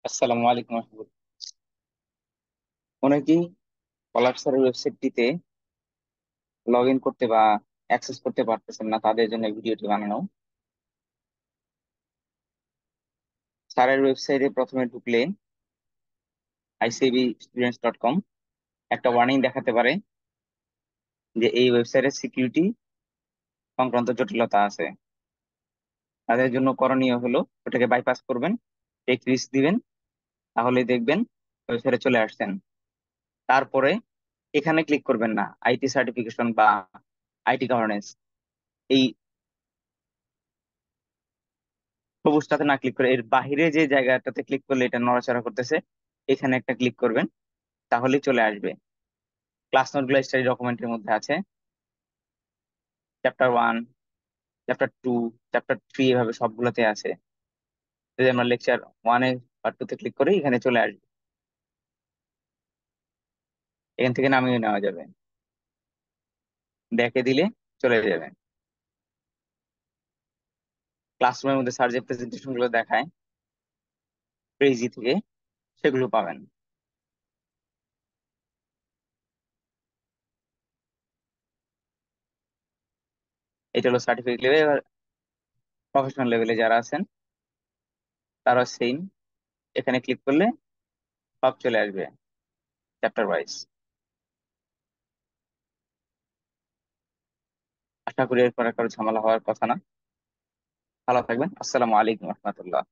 আসসালামু আলাইকুম রহমতুল্লাহ। অনেকেই কলাপসারের ওয়েবসাইটটিতে লগ ইন করতে বা অ্যাক্সেস করতে পারতেছেন না, তাদের জন্য এই ভিডিওটি বানানো। স্যারের ওয়েবসাইটে প্রথমে ঢুকলে icbstudents.com একটা ওয়ার্নিং দেখাতে পারে যে এই ওয়েবসাইটের সিকিউরিটি সংক্রান্ত জটিলতা আছে। তাদের জন্য করণীয় হলো ওটাকে বাইপাস করবেন, টেক রিস্ক দিবেন, তাহলে দেখবেন ওয়েবসাইটে চলে আসছেন। তারপরে এখানে ক্লিক করবেন না, আইটি সার্টিফিকেশন বা আইটি গভর্নেন্স, এই সবুজটাতে না ক্লিক করে এর বাহিরে যে জায়গাটাতে ক্লিক করলে এটা নড়াচড়া করতেছে, এখানে একটা ক্লিক করবেন, তাহলেই চলে আসবে। ক্লাস নোটগুলো স্টাডি ডকুমেন্টের মধ্যে আছে, চ্যাপ্টার 1, চ্যাপ্টার 2, চ্যাপ্টার 3, এভাবে সবগুলোতে আছে। যদি আমরা লেকচার 1-এ বা 2-তে ক্লিক করি, এখানে চলে আসবে, এখান থেকে নামিয়ে নেওয়া যাবে, দেখে দিলে চলে যাবে। ক্লাসরুমের মধ্যে স্যার যে প্রেজেন্টেশন গুলো দেখায় প্রেজি থেকে, সেগুলো পাবেন। এটা হলো সার্টিফিকেট লেভেল। এবার প্রফেশনাল লেভেলে যারা আছেন তারা সেম, এখানে ক্লিক করলে সব চলে আসবে চ্যাপ্টার ওয়াইজ। আশা করি এরপর আর কারো ঝামেলা হওয়ার কথা না। ভালো থাকবেন। আসসালামু আলাইকুম রহমতুল্লাহ।